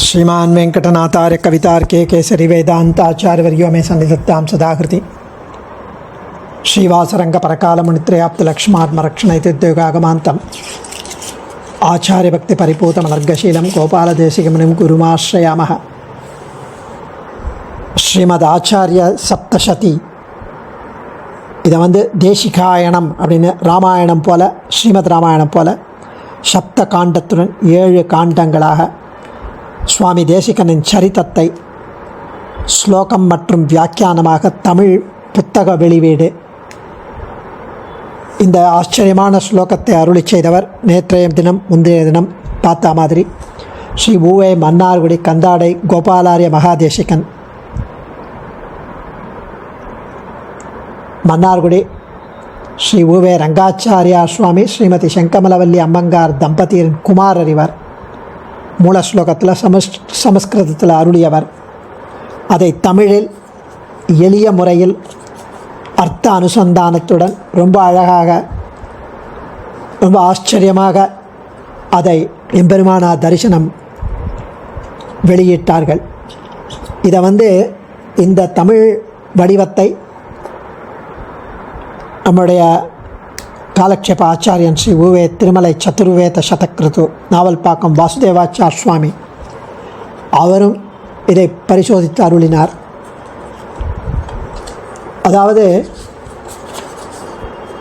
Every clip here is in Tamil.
श्रीमान वेंकटनाथार्य कवितार्के केसरी वेदांताचार्यवर्यो मे सन्निधत्तां सदाकृति श्रीवासरंग परकालमुनित्रयाप्तलक्ष्मात्मरक्षणैतिद्योगागमान्तम् आचार्यभक्ति परिपूतमनर्गशीलं गोपालदेशिकमुनिं गुरुमाश्रयामः. ஸ்ரீமதாச்சாரிய சப்தசதி இதை தேசிகாயணம் அப்படின்னு ராமாயணம் போல, ஸ்ரீமத் ராமாயணம் போல சப்த காண்டத்துடன் 7 காண்டங்களாக சுவாமி தேசிகனின் சரித்தத்தை ஸ்லோகம் மற்றும் வியாக்கியானமாக தமிழ் புத்தக வெளியீடு. இந்த ஆச்சரியமான ஸ்லோகத்தை அருளி செய்தவர் நேற்றைய தினம் முந்தைய தினம் பார்த்த மாதிரி ஸ்ரீ ஊவே மன்னார்குடி கந்தாடை கோபாலாரிய மகாதேசிகன். மன்னார்குடி ஸ்ரீ ஊவே ரங்காச்சாரியா சுவாமி ஸ்ரீமதி சங்கமலவல்லி அம்மங்கார் தம்பதியின் குமாரர் இவர். மூல ஸ்லோகத்தில் சமஸ்கிருதத்தில் அருளியவர். அதை தமிழில் எளிய முறையில் அர்த்த அனுசந்தானத்துடன் ரொம்ப அழகாக, ரொம்ப ஆச்சரியமாக அதை எம்பெருமானார் தரிசனம் வெளியிட்டார்கள். இதை இந்த தமிழ் வடிவத்தை நம்முடைய காலக்ஷேப ஆச்சாரியன் ஸ்ரீ ஊவே திருமலை சதுர்வேத சதக்ருது நாவல்பாக்கம் வாசுதேவாச்சார் சுவாமி அவரும் இதை பரிசோதித்து அருளினார். அதாவது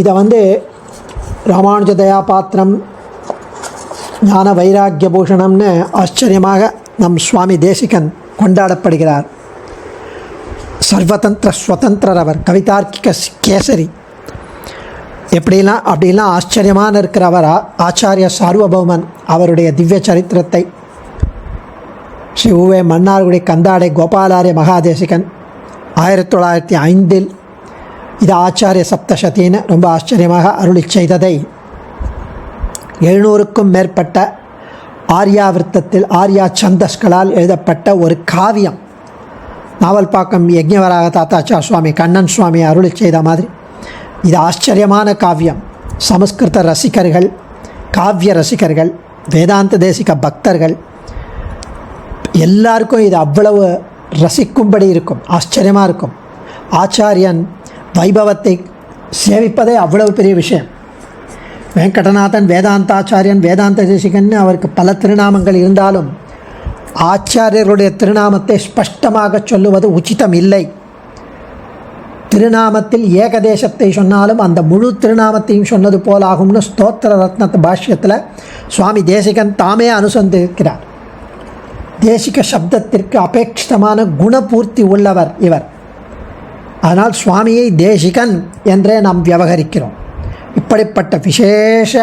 இதை ராமானுஜ தயாபாத்திரம் ஞான வைராக்கிய பூஷணம்னு ஆச்சரியமாக நம் சுவாமி தேசிகன் கொண்டாடப்படுகிறார். சர்வதந்திர ஸ்வதந்திரர் அவர், கவிதார்க்கிக கேசரி. அப்படிலாம் ஆச்சரியமான இருக்கிறவர் ஆச்சாரிய சார்வபௌமன். அவருடைய திவ்ய சரித்திரத்தை ஸ்ரீ ஊவே மன்னார்குடி கந்தாடை கோபாலாரிய மகாதேசிகன் 1905 இது ஆச்சாரிய சப்தசதின்னு ரொம்ப ஆச்சரியமாக அருளி செய்ததை 700க்கும் மேற்பட்ட ஆர்யாவிருத்தத்தில் ஆர்யா சந்தஸ்களால் எழுதப்பட்ட ஒரு காவியம். நாவல்பாக்கம் யஜ்ஞவராக தாத்தாச்சார் சுவாமி கண்ணன் சுவாமி அருளி செய்த மாதிரி இது ஆச்சரியமான காவியம். சமஸ்கிருத ரசிகர்கள், காவிய ரசிகர்கள், வேதாந்த தேசிக பக்தர்கள் எல்லாருக்கும் இது அவ்வளவு ரசிக்கும்படி இருக்கும், ஆச்சரியமாக இருக்கும். ஆச்சாரியன் வைபவத்தை சேவிப்பதே அவ்வளவு பெரிய விஷயம். வெங்கடநாதன் வேதாந்தாச்சாரியன், வேதாந்த தேசிகன் அவருக்கு பல திருநாமங்கள் இருந்தாலும் ஆச்சாரியர்களுடைய திருநாமத்தை ஸ்பஷ்டமாக சொல்லுவது உச்சிதம் இல்லை. திருநாமத்தில் ஏகதேசத்தை சொன்னாலும் அந்த முழு திருநாமத்தையும் சொன்னது போல் ஆகும்னு ஸ்தோத்திர ரத்னத்து பாஷ்யத்தில் சுவாமி தேசிகன் தாமே அனுசந்திருக்கிறார். தேசிக சப்தத்திற்கு அபேட்சிதமான குணபூர்த்தி உள்ளவர் இவர். அதனால் சுவாமியை தேசிகன் என்றே நாம் விவகரிக்கிறோம். இப்படிப்பட்ட விசேஷ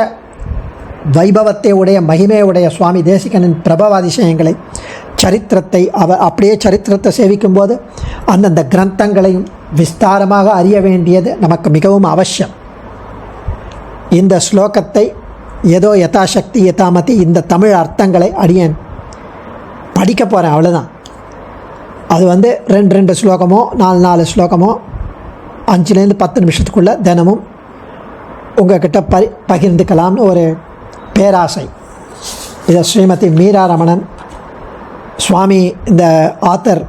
வைபவத்தை உடைய மகிமையுடைய சுவாமி தேசிகனின் பிரபவ அதிசயங்களை சரித்திரத்தை அப்படியே சரித்திரத்தை சேவிக்கும்போது அந்தந்த கிரந்தங்களையும் விஸ்தாரமாக அறிய வேண்டியது நமக்கு மிகவும் அவசியம். இந்த ஸ்லோகத்தை ஏதோ யதாசக்தி யதாமதி இந்த தமிழ் அர்த்தங்களை அடியேன் படிக்க போகிறேன், அவ்வளோதான். அது 2 ஸ்லோகமோ 4 ஸ்லோகமோ 5லேருந்து 10 நிமிஷத்துக்குள்ளே தினமும் உங்கள்கிட்ட பகிர்ந்துக்கலாம்னு ஒரு பேராசை. இதை ஸ்ரீமதி மீரா ரமணன் சுவாமி, இந்த ஆத்தர்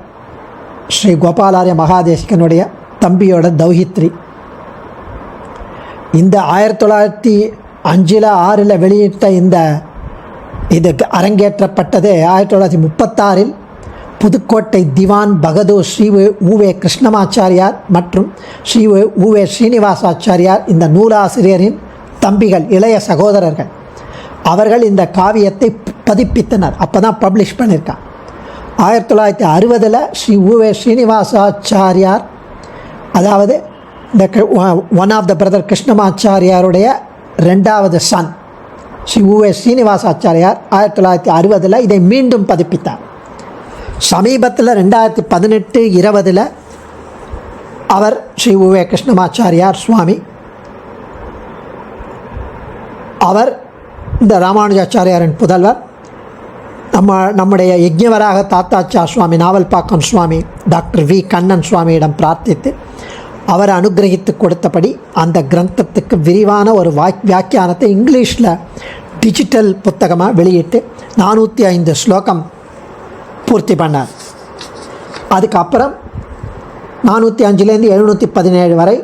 ஸ்ரீ கோபாலாரிய மகாதேசிகனுடைய தம்பியோட தௌஹித்ரி. இந்த 1905 6 வெளியிட்ட இது அரங்கேற்றப்பட்டது 1936 புதுக்கோட்டை திவான் பகதூர் ஸ்ரீ ஊவே கிருஷ்ணமாச்சாரியார் மற்றும் ஸ்ரீ ஊவே ஸ்ரீனிவாசாச்சாரியார் இந்த நூலாசிரியரின் தம்பிகள், இளைய சகோதரர்கள். அவர்கள் இந்த காவியத்தை பதிப்பித்தனர். அப்போ தான் பப்ளிஷ் பண்ணியிருக்கான். 1960 ஸ்ரீ ஊவே ஸ்ரீனிவாசாச்சாரியார், அதாவது இந்த ஒன் ஆஃப் த பிரதர் கிருஷ்ணமாச்சாரியாருடைய 2வது சன் ஸ்ரீ ஊவே ஸ்ரீனிவாசாச்சாரியார் 1960 இதை மீண்டும் பதிப்பித்தார். சமீபத்தில் 2018-20 அவர் ஸ்ரீ ஊவே கிருஷ்ணமாச்சாரியார் சுவாமி அவர் இந்த ராமானுஜாச்சாரியாரின் புதல்வர். நம்முடைய யஜ்ஞவராக தாத்தாச்சார் சுவாமி நாவல்பாக்கம் சுவாமி டாக்டர் வி கண்ணன் சுவாமியிடம் பிரார்த்தித்து அவர் அனுகிரகித்து கொடுத்தபடி அந்த கிரந்தத்துக்கு விரிவான ஒரு வியாக்கியானத்தை இங்கிலீஷில் டிஜிட்டல் புத்தகமாக வெளியிட்டு 405 ஸ்லோகம் பூர்த்தி பண்ணார். அதுக்கப்புறம் 405லேருந்து 717 வரை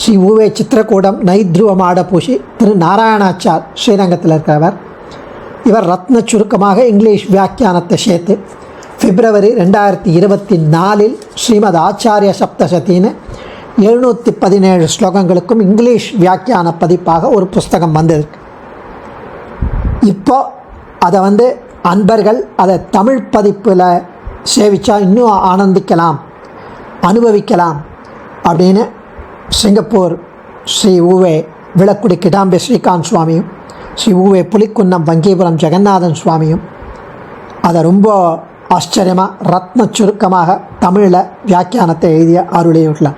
ஸ்ரீ உவே சித்திரக்கூடம் நைத்ருவ மாடபூஷி திரு நாராயணாச்சார் ஸ்ரீரங்கத்தில் இருக்கிறவர். இவர் ரத்ன சுருக்கமாக இங்கிலீஷ் வியாக்கியானத்தை சேர்த்து பிப்ரவரி 2024 ஸ்ரீமத் ஆச்சாரிய சப்தசத்தின்னு 717 ஸ்லோகங்களுக்கும் இங்கிலீஷ் வியாக்கியான பதிப்பாக ஒரு புஸ்தகம் வந்திருக்கு. இப்போ அதை அன்பர்கள் அதை தமிழ் பதிப்பில் சேவிச்சா இன்னும் ஆனந்திக்கலாம், அனுபவிக்கலாம் அப்படின்னு சிங்கப்பூர் ஸ்ரீ உவே விளக்குடி கிடாம்பி ஸ்ரீகாந்த் சுவாமியும் ஸ்ரீ உவே புலிக்குன்னம் வங்கீபுரம் ஜெகநாதன் சுவாமியும் அதை ரொம்ப ஆச்சரியமாக ரத்ன சுருக்கமாக தமிழில் வியாக்கியானத்தை எழுதிய அருளியுள்ளார்.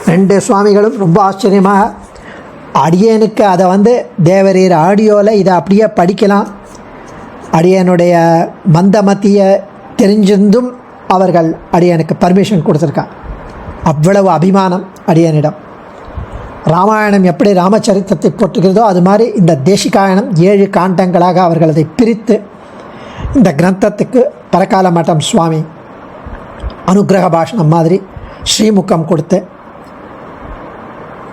2 சுவாமிகளும் ரொம்ப ஆச்சரியமாக அடியனுக்கு அதை தேவரீர் ஆடியோவில் இதை அப்படியே படிக்கலாம், அடியனுடைய மந்தமத்தியை தெரிஞ்சிருந்தும் அவர்கள் அடியனுக்கு பர்மிஷன் கொடுத்துருக்காங்க. அவ்வளவு அபிமானம் அடியனிடம். ராமாயணம் எப்படி ராமச்சரித்திரத்தை போட்டுக்கிறதோ அது மாதிரி இந்த தேசிகாயணம் 7 காண்டங்களாக அவர்கள் அதை பிரித்து இந்த கிரந்தத்துக்கு பரகால மட்டம் சுவாமி அனுகிரக பாஷணம் மாதிரி ஸ்ரீமுகம் கொடுத்து,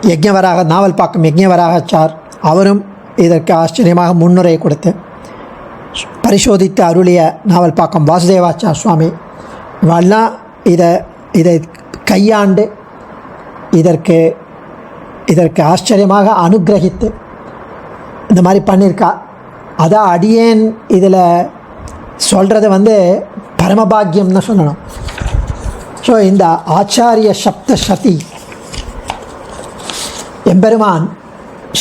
யஜ்ஞவராக நாவல்பாக்கம் யஜ்ஞவராகச்சார் அவரும் இதற்கு ஆச்சரியமாக முன்னுரை கொடுத்து பரிசோதித்து அருளிய நாவல்பாக்கம் வாசுதேவாச்சார் சுவாமி இவெல்லாம் இதை கையாண்டு இதற்கு ஆச்சரியமாக அனுகிரகித்து இந்த மாதிரி பண்ணியிருக்கா. அதான் அடியேன் இதில் சொல்கிறது பரமபாகியம்னு சொல்லணும். ஸோ இந்த ஆச்சாரிய சப்தசதி எம்பெருமான்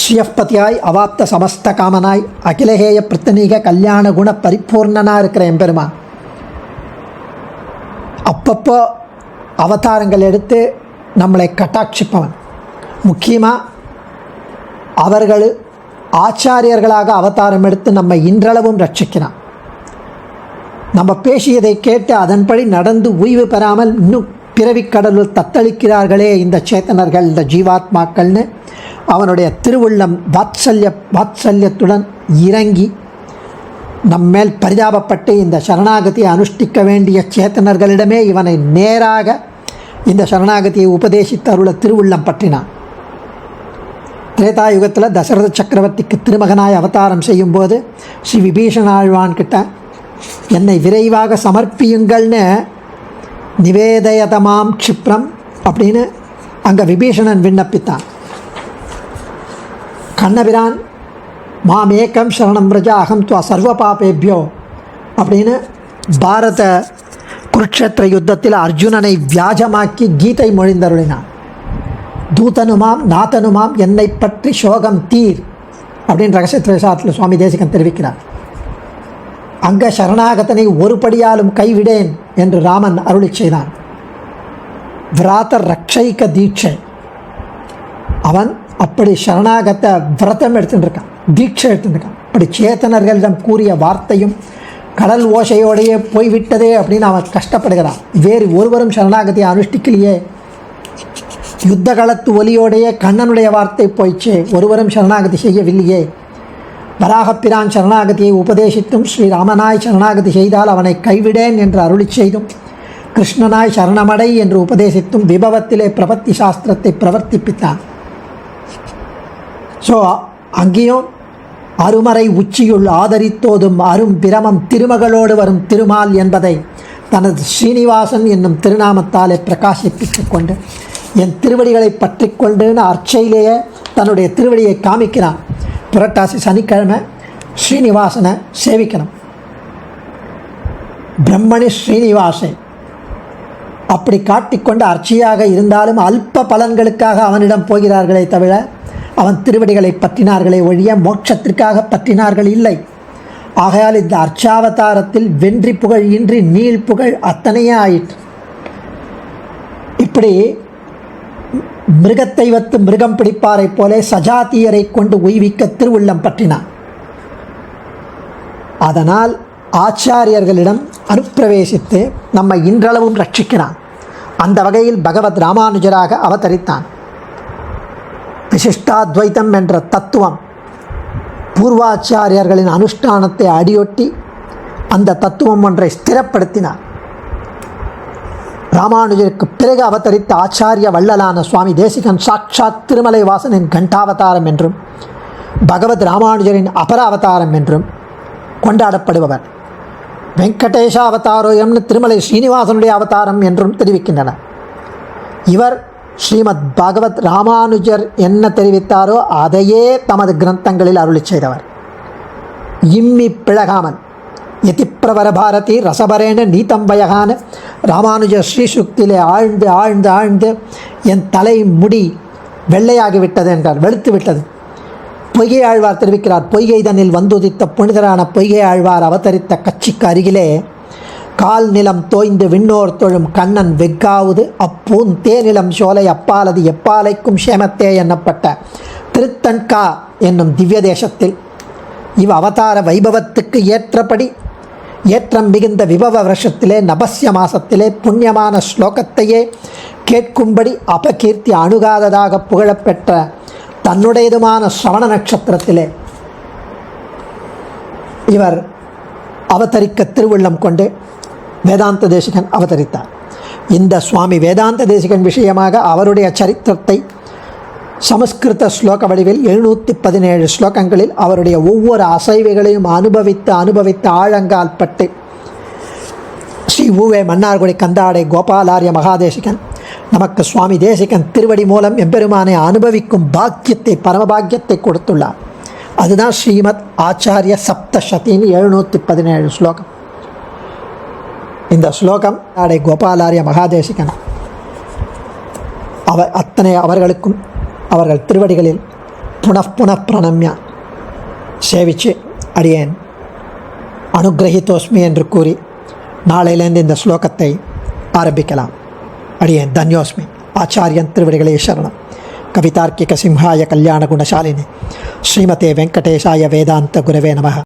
ஸ்ரீயப்பதியாய் அவாப்த சமஸ்த காமனாய் அகிலகேய பிரத்தனீக கல்யாண குண பரிபூர்ணனாக இருக்கிற எம்பெருமான் அப்பப்போ அவதாரங்கள் எடுத்து நம்மளை கட்டாட்சிப்பவன். முக்கியமாக அவர்கள் ஆச்சாரியர்களாக அவதாரம் எடுத்து நம்மை இன்றளவும் ரட்சிக்கிறான். நம்ம பேசியதை கேட்டு அதன்படி நடந்து ஓய்வு பெறாமல் இன்னும் பிறவிக்கடலுள் தத்தளிக்கிறார்களே இந்த சேத்தனர்கள், இந்த ஜீவாத்மாக்கள்னு அவனுடைய திருவுள்ளம் வாத்சல்யத்துடன் இறங்கி நம்மேல் பரிதாபப்பட்டு இந்த சரணாகதியை அனுஷ்டிக்க வேண்டிய சேத்தனர்களிடமே இவனை நேராக இந்த சரணாகதியை உபதேசித்து அருள திருவுள்ளம் பற்றினான். திரேதாயுகத்தில் தசரத சக்கரவர்த்திக்கு திருமகனாய் அவதாரம் செய்யும்போது ஸ்ரீ விபீஷண ஆழ்வான்கிட்ட என்னை விரைவாக சமர்ப்பியுங்கள்னு நிவேதயதமாம் க்ஷிப்ரம் அப்படின்னு அங்கே விபீஷணன் விண்ணப்பித்தான். கண்ணபிரான் மாமேக்கம் சரணம் பிரஜா அகம் துவா சர்வ பாபேபியோ அப்படின்னு பாரத குருட்சேத்திர யுத்தத்தில் அர்ஜுனனை வியாஜமாக்கி கீதை மொழிந்தருளினான். தூதனுமாம் நாதனுமாம் என்னை பற்றி சோகம் தீர் அப்படின்னு ரகசியத்திரசாரத்தில் சுவாமி தேசிகன் தெரிவிக்கிறார். அங்கே சரணாகதனை ஒருபடியாலும் கைவிடேன் என்று ராமன் அருளி செய்தான். விராத ரக்ஷைக்க தீட்சை, அவன் அப்படி சரணாகத விரதம் எடுத்துட்டுருக்கான், தீட்சை எடுத்துட்டுருக்கான். அப்படி சேத்தனர்களிடம் கூறிய வார்த்தையும் கடல் ஓசையோடையே போய்விட்டதே அப்படின்னு அவன் கஷ்டப்படுகிறான். வேறு ஒருவரும் சரணாகதியை அனுஷ்டிக்கலையே, யுத்த காலத்து ஒலியோடையே கண்ணனுடைய வார்த்தை போயிடுச்சு, ஒருவரும் சரணாகதி செய்யவில்லையே. வராகப்பிரான் சரணாகதியை உபதேசித்தும் ஸ்ரீராமனாய் சரணாகதி செய்தால் அவனை கைவிடேன் என்று அருளி செய்தும் கிருஷ்ணனாய் சரணமடை என்று உபதேசித்தும் விபவத்திலே பிரபத்தி சாஸ்திரத்தை பிரவர்த்திப்பித்தான். ஸோ அங்கேயும் அருமறை உச்சியுள் ஆதரித்தோதும் அரும் பிரமம் திருமகளோடு வரும் திருமால் என்பதை தனது ஸ்ரீனிவாசன் என்னும் திருநாமத்தாலே பிரகாசிப்பித்து கொண்டு என் திருவடிகளை பற்றி கொண்டுன்னு அர்ச்சையிலேயே தன்னுடைய திருவடியை காமிக்கிறான். புரட்டாசி சனிக்கிழமை ஸ்ரீனிவாசனை சேவிக்கணும். பிரம்மணி ஸ்ரீனிவாசே அப்படி காட்டிக்கொண்டு அர்ச்சையாக இருந்தாலும் அல்ப பலன்களுக்காக அவனிடம் போகிறார்களே தவிர அவன் திருவடிகளை பற்றினார்களே ஒழிய மோட்சத்திற்காக பற்றினார்கள் இல்லை. ஆகையால் இந்த அர்ச்சாவதாரத்தில் வென்றி புகழ் இன்றி நீள் புகழ் அத்தனையே ஆயிற்று. இப்படி மிருகத்தை வைத்து மிருகம் பிடிப்பாரை போல சஜாத்தியரை கொண்டு உய்விக்க திருவுள்ளம் பற்றினான். அதனால் ஆச்சாரியர்களிடம் அனுப்பிரவேசித்து நம்மை இன்றளவும் ரட்சிக்கிறான். அந்த வகையில் பகவத் ராமானுஜராக அவதரித்தான். விசிஷ்டாத்வைத்தம் என்ற தத்துவம் பூர்வாச்சாரியர்களின் அனுஷ்டானத்தை அடியொட்டி அந்த தத்துவம் ஒன்றை ஸ்திரப்படுத்தினார். ராமானுஜருக்கு பிறகு அவதரித்த ஆச்சாரிய வள்ளலான சுவாமி தேசிகன் சாட்சாத் திருமலை வாசனின் கண்டாவதாரம் என்றும் பகவத் ராமானுஜரின் அபராவதாரம் என்றும் கொண்டாடப்படுபவர். வெங்கடேஷ அவதாரோயம்னு திருமலை ஸ்ரீனிவாசனுடைய அவதாரம் என்றும் தெரிவிக்கின்றனர். இவர் ஸ்ரீமத் பகவத் ராமானுஜர் என்ன தெரிவித்தாரோ அதையே தமது கிரந்தங்களில் அருளி செய்தவர். இம்மி பிழகாமன் யதிப்பிரவர பாரதி ரசபரேன நீத்தம்பயகான ராமானுஜர் ஸ்ரீசுக்தியிலே ஆழ்ந்து ஆழ்ந்து ஆழ்ந்து என் தலை முடி வெள்ளையாகிவிட்டது என்றார், வெளுத்து விட்டது. பொய்கை ஆழ்வார் தெரிவிக்கிறார், பொய்கை தன்னில் வந்துதித்த புனிதரான பொய்கை ஆழ்வார் அவதரித்த கட்சிக்கு அருகிலே கால் நிலம் தோய்ந்து விண்ணோர் தொழும் கண்ணன் வெக்காவுது அப்பூன் தேனிலம் சோலை அப்பாலது எப்பாலைக்கும் சேமத்தே எண்ணப்பட்ட திருத்தன்கா என்னும் திவ்ய தேசத்தில் இவ் அவதார வைபவத்துக்கு ஏற்றபடி ஏற்றம் மிகுந்த விபவ வருஷத்திலே நபஸ்ய மாசத்திலே புண்ணியமான ஸ்லோகத்தையே கேட்கும்படி அபகீர்த்தி அணுகாததாக புகழப்பெற்ற தன்னுடையதுமான சிரவண நட்சத்திரத்திலே இவர் அவதரிக்க திருவுள்ளம் கொண்டு வேதாந்த தேசிகன் அவதரித்தார். இந்த சுவாமி வேதாந்த தேசிகன் விஷயமாக அவருடைய சரித்திரத்தை சமஸ்கிருத ஸ்லோக வடிவில் 717 ஸ்லோகங்களில் அவருடைய ஒவ்வொரு அசைவுகளையும் அனுபவித்து ஆழங்கால் பட்டு ஸ்ரீ ஊவே மன்னார்குடி கந்தாடை கோபாலாரிய மகாதேசிகன் நமக்கு சுவாமி தேசிகன் திருவடி மூலம் எம்பெருமானை அனுபவிக்கும் பாக்கியத்தை பரமபாக்கியத்தை கொடுத்துள்ளார். அதுதான் ஸ்ரீமத் ஆச்சாரிய சப்தசதின்னு 717 ஸ்லோகம். இந்த ஸ்லோகம் ஆடை கோபாலாரிய மகாதேசிகன் அத்தனை அவர்களுக்கும் அவர்கள் திருவடிகளில் புனః பிரணம்யா சேவிச்சு அடியேன் அனுகிரகித்தோஸ்மி என்று கூறி நாளையிலேருந்து இந்த ஸ்லோகத்தை ஆரம்பிக்கலாம். அடியேன் தன்யோஸ்மி. ஆச்சாரியன் திருவடிகளே சரணம். கவிதார்க்கிக சிம்ஹாய கல்யாண குணசாலினி ஸ்ரீமதே வெங்கடேஷாய வேதாந்த குரவே நமः.